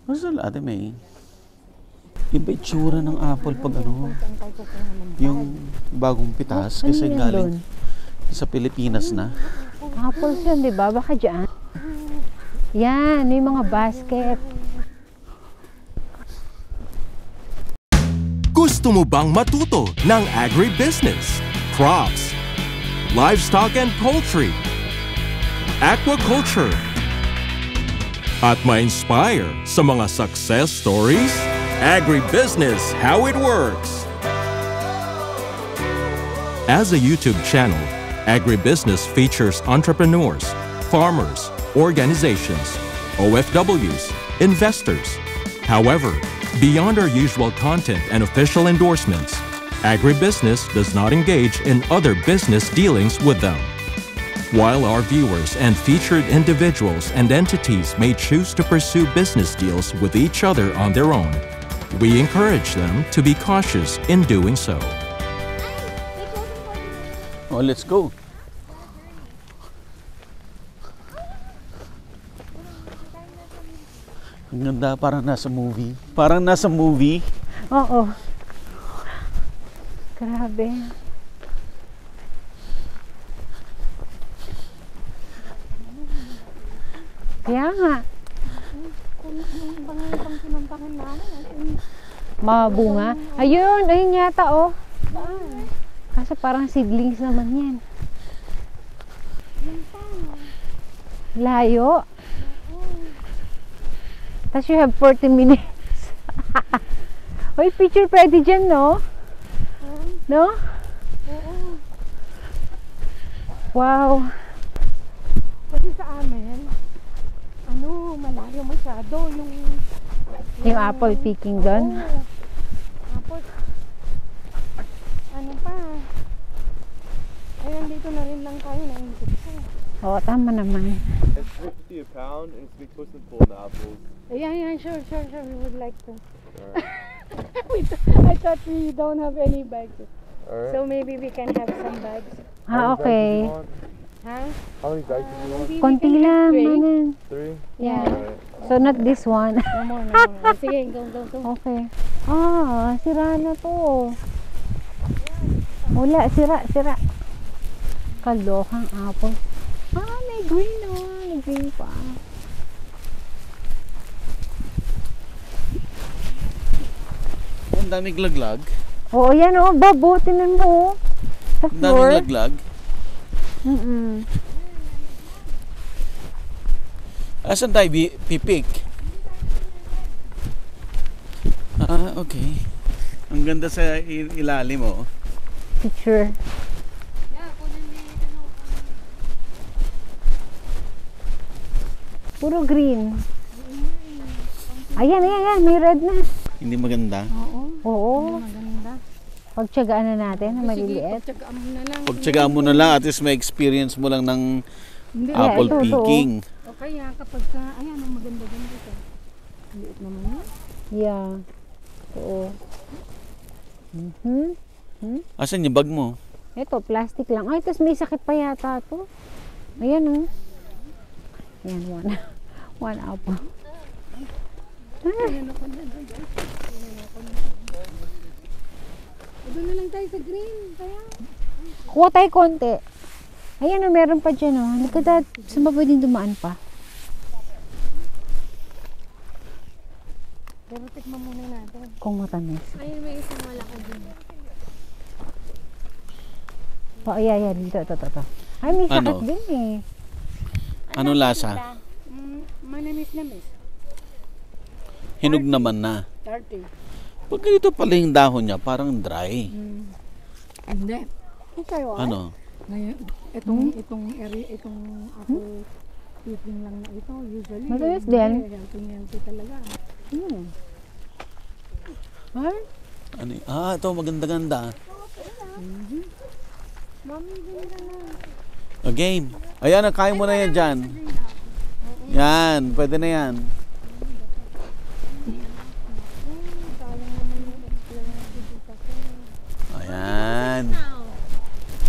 Masal ate may iba itsura ng apple pag ano, yung bagong pitas kasi galing sa Pilipinas na. Apples yun, di ba? Baka dyan. Yan, may mga basket. Gusto mo bang matuto ng agribusiness, crops, livestock and poultry, aquaculture, at ma-inspire sa mga success stories? Agribusiness, how it works! As a YouTube channel, Agribusiness features entrepreneurs, farmers, organizations, OFWs, investors. However, beyond our usual content and official endorsements, Agribusiness does not engage in other business dealings with them. While our viewers and featured individuals and entities may choose to pursue business deals with each other on their own, we encourage them to be cautious in doing so. Oh, let's go. Ang ganda, parang nasa movie. Parang nasa movie. Oo. Grabe. Kaya nga. Mabunga. Ayun, ayun yata oh. Kaso parang seedlings naman yan. Layo. Tapos you have 40 minutes. Uy, picture pwede dyan, no? No? Wow. Kasi sa amin, ano, malayo masyado Yung apple picking doon? Tapos, ano pa, ayan dito na rin lang tayo, nainggit ko. Oo, tama naman. It's $50 a pound and it's supposed to pull the apples. Yeah, sure, we would like to. Alright. I thought we don't have any bags. Alright. So maybe we can have some bags. Ah, okay. Huh? How many bags do you want? Maybe we Konti can have lang. three. Manan. 3? Yeah. Alright. So, not this one. No more. Sige, go. Okay. Ah, sira na to. Wala, sira. Kalokang apple. Ah, may green oh. May green pa. Ang daming laglag. Oo, yan oh. Babo, tinan mo oh. Sa Ang floor. daming laglag. Asan tayo pipik? Ah, okay. Ang ganda sa ilalim oh. Picture. Puro green. Ayan. May red na. Hindi maganda. Oo. Maganda. Pagtsagaan na natin na maliliit. Pagtsagaan mo na lang. Pagtsagaan mo na lang, at least may experience mo lang ng Hindi. apple ito, picking. O kaya kapag ka, ayan, ang maganda-ganda ka. Liit naman yun. Yeah. Oo. Asan yung bag mo? Ito, plastic lang. Ay, tapos may sakit pa yata to. Ayan oh. Ayan, one apple. Ayan ako na. Doon na lang tayo sa green. Kaya. Kuha tayo konti. Ayan oh, meron pa dyan oh. Likod at saan ba pwedeng dumaan pa? Pero tikman muna natin. Kung matamis. Ayun, may isang malaki din. Oh, yeah, dito. Ito. Ay, may sakit Ano? din eh. Anong lasa? Manamis-namis. Hinog naman na. 30. Pag ganito pala yung dahon niya, parang dry. Hindi. Ikaw Ano? Ngayon, itong area, itong apple picking lang na ito, usually. Matamis din. Healthy talaga. Ay? Ano? Ah, ito maganda-ganda. Mami, ganda na. Game. Ayan, kaya mo na yan dyan. Yan, pwede na yan. Ayan.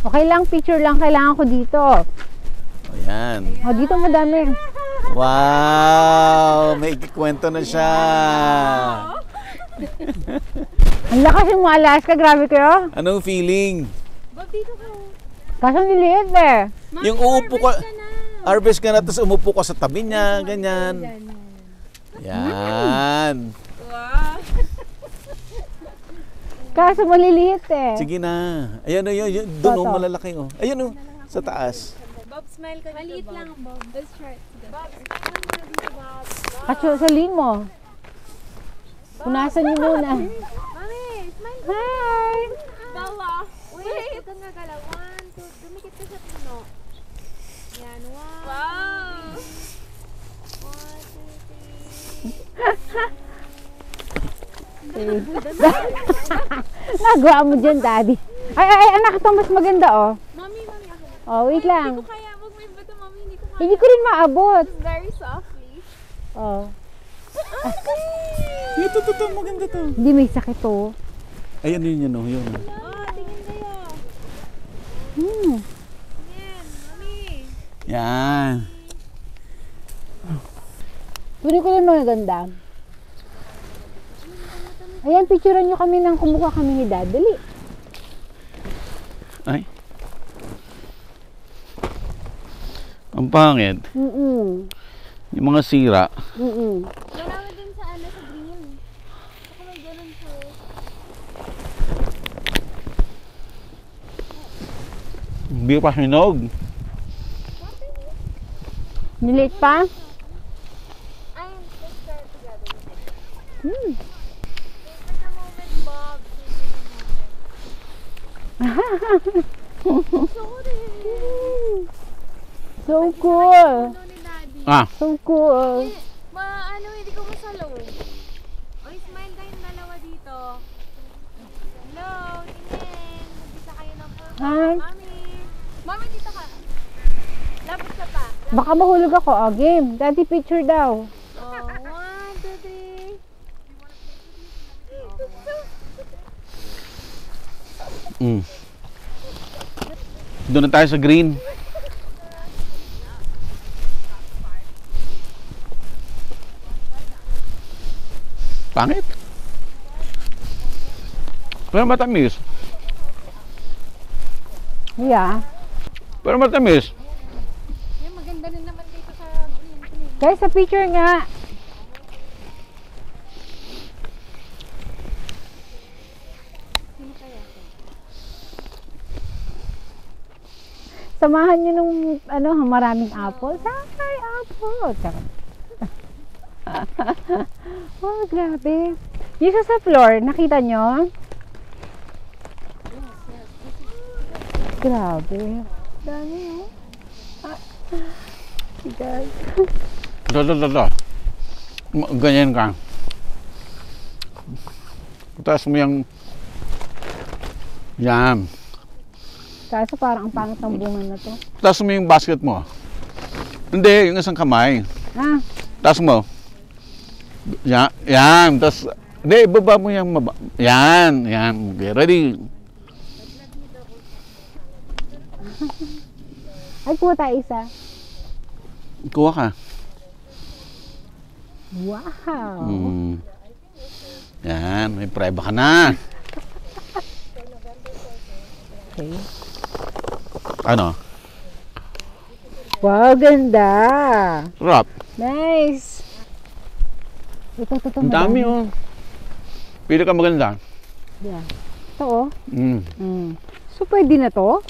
Okay lang, picture lang kailangan ko dito. Ayan. Yan. Oh, dito madami. Wow! May ikikwento na siya. Ang lakas yung mga Alaska, grabe kayo. Anong feeling? Kaso niliit eh. Yung uupo ka, harvest ka na, tapos umupo ka sa tabi niya, ganyan. Yan. Kaso maliliit eh. Sige na. Ayan o, yun, doon o, Toto. malalaki o. Ayun o, sa taas. Bob, smile ka dito, Bob. Maliit lang, Bob. Let's try it together. Bob, smile ka dito, Bob. Kaso salin mo. Punasan niyo muna. Mami, smile ka. Hi! Bella, wait. Huwag kang gagalaw. 1, 2, dumikit ka sa puno. Yan, 1, wow. 1, 2, 3. Nagawa mo dyan, daddy. Ay, anak, ito mas maganda oh. Mami, ako. Oh, wait lang. Hindi ko kaya. Huwag mo iba ito, Mami. Hindi ko kaya. Hindi ko rin maabot. Very softly. Oh. Ito, maganda to. Hindi may sakit oh. Ayan yun o, yun o. Oh, tingin kayo. Hmm. Yan, Mami. Yan. Tuloy ko lang maganda. Ayan, picturean nyo kami nang kumuha kami ni Dad. Dali. Ay. Ang pangit. Mm-mm. Yung mga sira. Mm-mm. Marami din sa ano, sa green. Saka may ganun po. Hindi pa hinog. Niliit pa? Ayun, let's try it together. Hmm. Take a moment, Bob. Sorry. So cool. Ano ni Daddy? Ah, So cool. Ano, hindi ko masalong. Oy, smile kayong dalawa dito. Hello, tingin. Nagisa kayo ng puso. Hi. Mami. Mami, dito ka. Labot ka pa. Baka mahulog ako. Oh, game. Daddy, picture daw. Oh, 1, 2, 3. doon na tayo sa green. Pangit. Pero matamis. Yeah. Pero matamis. Yan, maganda rin naman dito sa green. Guys, sa picture nga. Samahan nyo nung ano, maraming apple. Hi, apple. Charot. Oh, grabe. Yung isa sa floor, nakita nyo? Grabe. Dami, oh. Guys. Ito. Ganyan ka. Taas mo yung... Yan. Kaso parang ang pangit ng bunga na to. Taas mo yung basket mo. Hindi, yung isang kamay. Ah, Taas mo. Yan. Tapos, hindi, ibaba mo yung Yan. Okay, ready? ay kuha tayo isa. Kuha ka. Wow. Yan, may preba ka na. Okay. Ano? Wow, ganda. Sarap. Nice. Ito. Ang dami oh. Pili ka maganda. Yeah. Ito oh. Mm. So, pwede na to?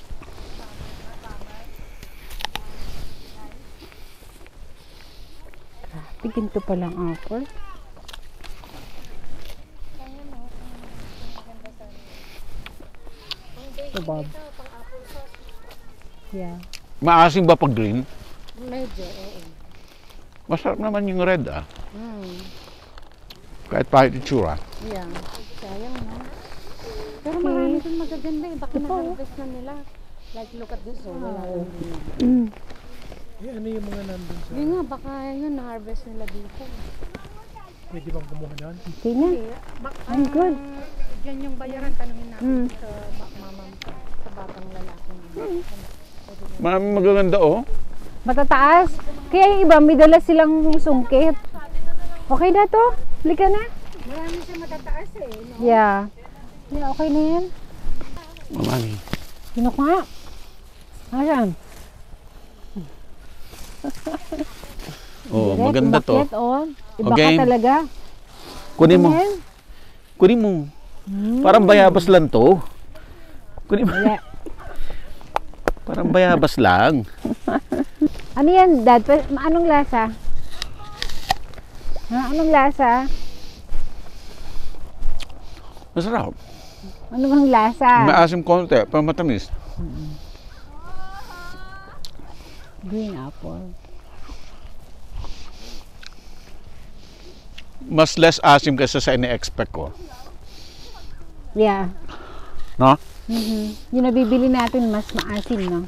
Grabe, ganito palang apple. Ito, Bob. Yeah. Maasim ba pag green? Medyo, oo. Masarap naman yung red ah. Kahit pahit itsura. Yeah. Sayang, no? Pero marami din magaganda eh. Baka na-harvest na nila. Like, look at this, oh. Wala rin. Ano yung mga nandun sa... Yun nga, baka yun, na-harvest nila dito. Pwede bang kumuha doon? Okay na. I'm good. Diyan yung bayaran, tanungin natin sa mamam, sa batang lalaki. Maraming magaganda oh. Matataas. Kaya yung iba, may dala silang sungkit. Okay na to? Halika na. Marami siya matataas eh. No? Yeah. Yeah, okay na yan. Mamami. Sino ka nga? Ayan. Oh, maganda to. Umakyat, oh. Iba Okay. ka talaga. Kunin mo. Ayan. Kunin mo. Parang bayabas lang to. Kunin mo. Wala. Parang bayabas lang. Ano yan, Dad? Anong lasa? Ha? Anong lasa? Masarap. Ano bang lasa? Maasim konti, pero matamis. Green apple. Mas less asim kasi sa ini-expect ko. Yeah. No? Yung nabibili natin mas maasim, no?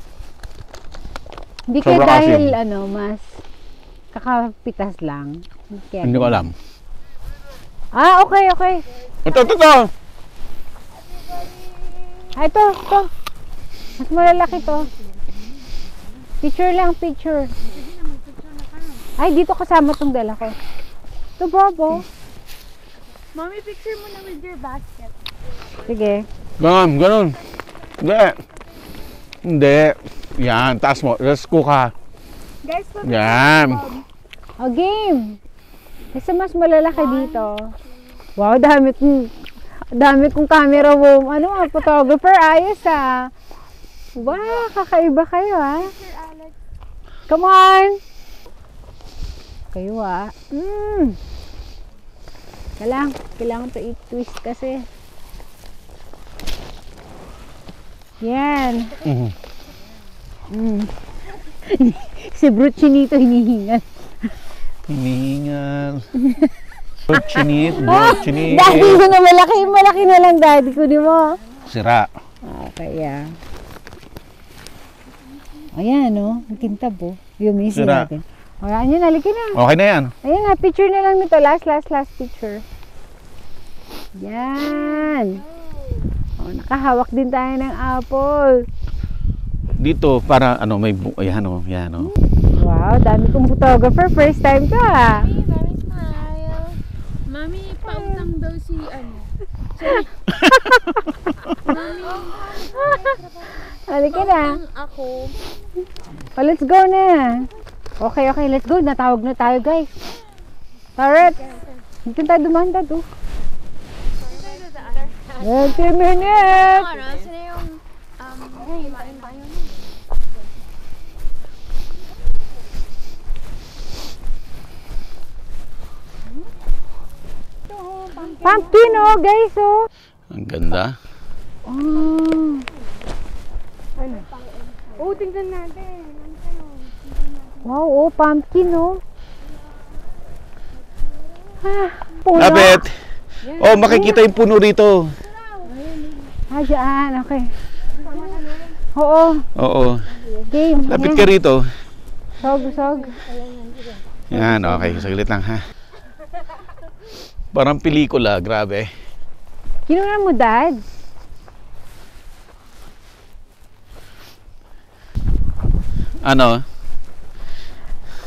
Hindi kaya Sobrang dahil asim. mas kakapitas lang. Kaya, Hindi ko alam. Ah, okay, okay. Ito. Ah, ito. Mas malalaki to. Picture lang, picture. Ay, dito kasama tong dala ko. Ito, Bobo. Mommy, picture mo na with your basket. Sige. Ganun. Hindi. Yan, taas mo. Let's cook ha. Guys, Yan. O, game. Kasi mas malalaki dito. Wow, dami kong camera mo. Ano nga, photographer. Ayos ah. Wow, kakaiba kayo ah. Come on. Kayo ah. Kailangan to i-twist kasi. Yan. Si Bruchinito hinihingal. Hinihingal. Chinit. Daddy ko na malaki na lang daddy ko, di mo? Sira. Okay, yeah. Ayan, no? Ang kintab, oh. Yung misi Sira. natin. O, yan, halika na. Okay na yan. Ayan na, picture na lang nito. Last picture. Yan. O, nakahawak din tayo ng apple. Dito, para may yan o. Wow, dami kong photographer. First time to, ah. Mami, smile. Mami, pautang daw si Mami, Halika na. pautang ako. O, let's go na. Okay, let's go. Natawag na tayo, guys. Alright. Dito tayo dumaan, Dad, oh. 20 minutes. Sino yung, himain tayo na. Pumpkin, oh, guys, oh. Ang ganda. Oh. Oh, tingnan natin. Wow, oh, pumpkin, oh. Puno. Lapit. Oh, makikita yung puno rito. Dyan, okay. Oo, Oo. game. Lapit ka rito. Sog. Yan, okay. Saglit lang ha. Parang pelikula, grabe. Kinunan mo, Dad? Ano?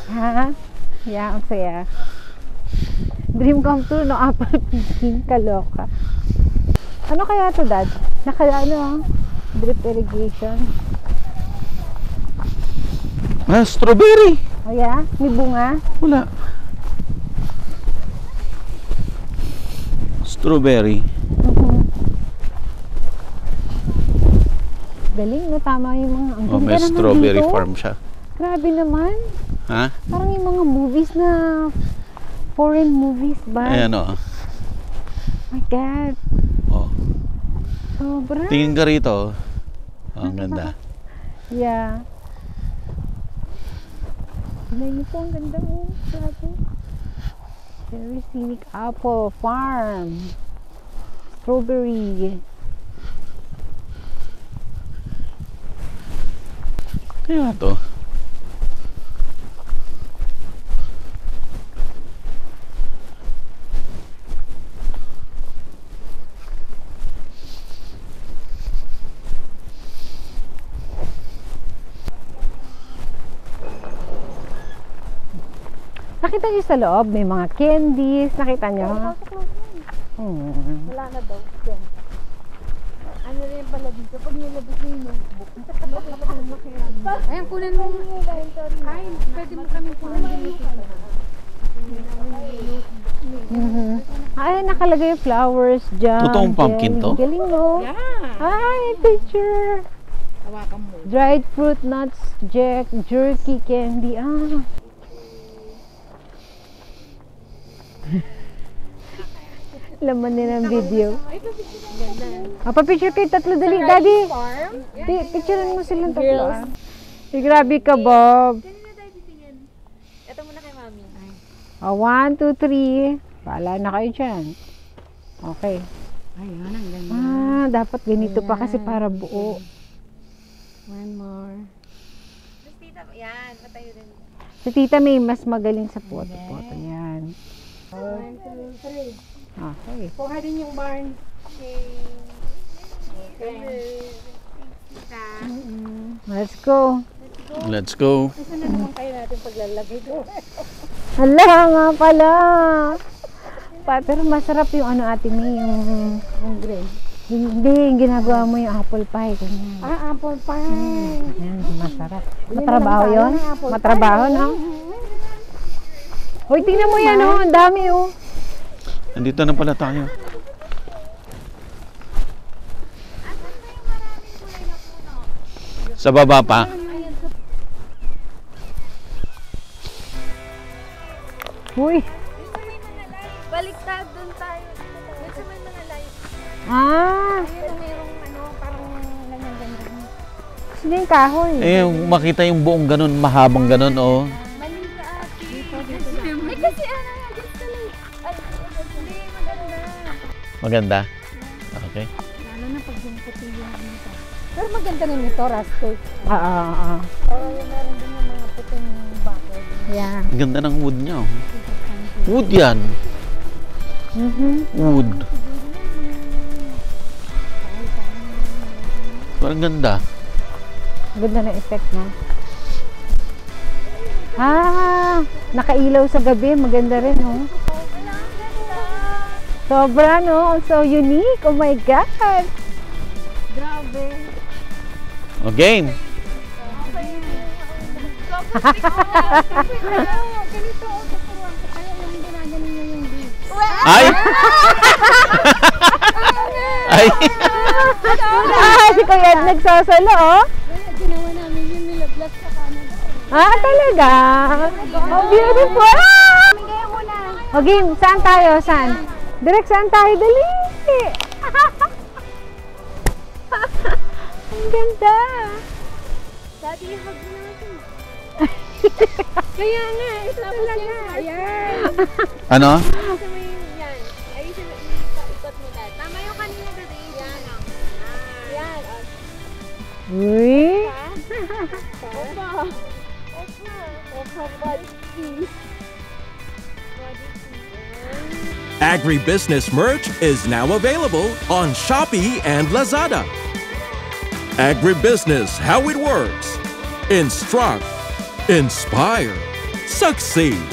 Ha? Yeah, ang saya. Dream come true, no? Apple picking, kaloka. Ano kaya to, Dad? Drip irrigation. Strawberry. Oh, yeah? May bunga? Wala. Strawberry. Galing, no? Tama yung mga... Ang Oh, ganda may naman strawberry dito. farm siya. Grabe naman. Ha? Parang yung mga movies na... Foreign movies ba? Ayan o. My God. Oh. Sobra. Tingin ka rito. Oh, ang ganda. Yeah. Tignan niyo po, ang ganda mo. Grabe. Very scenic apple farm. Strawberry. Kaya to. Nakita niyo sa loob, may mga candies. Nakita niyo? Wala na daw. Yan. Ano rin pala dito? Pag nilabas mo yung notebook. Ayan, kunan mo. Ay, pwede mo kami kunan dito. Ay, nakalagay yung flowers dyan. Totoong pumpkin to? Galing mo. Yeah. Ay, picture. Hawakan mo. Dried fruit nuts, jerky candy. Ah. Laman nila ng video. Papicture kayo tatlo. Dali, Daddy. Picturean mo silang tatlo. Ah. Ay, grabe ka, Bob. Kanina tayo titingin. Ito muna kay Mami. 1, 2, 3. Bahala na kayo dyan. Okay. Ayan, ang ganda. Ah, dapat ganito pa kasi para buo. One more. Tapos tita, yan, matayo rin. Si Tita May mas magaling sa photo-photo. Yan. 1, 2, 3. Okay. Kuha din yung barn. Okay. Tita. Let's go. Let's go. Saan na naman kayo natin paglalagay ko? Hala nga pala. Pero masarap yung ano Ate May, yung green. hindi, yung ginagawa mo yung apple pie. Ganyan. Apple pie. Yan, masarap. Matrabaho yun? Matrabaho, no? Hoy, tingnan mo yan, oh. Ang dami, oh. Nandito na pala tayo. Sa baba pa. Uy. Baliktad doon tayo. Doon sa may mga light. Ah. Merong ano, parang ganyan-ganyan. Sino yung kahoy? Eh, makita yung buong ganun, mahabang ganun, oh. Mali ka ate. Eh kasi ano, just the light. Ay, hindi, maganda. Maganda? Okay. Lalo na pag yung puti yung ano to. Pero maganda rin ito, rustic. Ah. Meron din yung mga puting bakod. Yeah. Ang ganda ng wood niya, oh. Wood yan. Wood. Parang ganda. Ganda na effect niya. Ah, nakailaw sa gabi. Maganda rin, oh. Sobra, no? So unique. Oh my God. Grabe. O, game. Ganito, tuturuan ko kayo yung ginaganin nyo yung beef. Ay! Ay! Si Kuya Ed nagsasalo, oh. Ginawa namin yung nilablas sa kanan. Ah, talaga? Oh, beautiful! Okay, saan tayo? Saan? Direk, saan tayo? Dali! Ang ganda! Daddy, hug mo natin. Kaya nga, ito talaga. Ayan. Ano? Ayusin mo yung yan. Ayusin mo, ikot mo dad. Tama yung kanina daddy. Yan. Yan. Uy! Opa. Opa. Opa, buddy. Agribusiness merch is now available on Shopee and Lazada. Agribusiness, how it works. Instruct, inspire, succeed.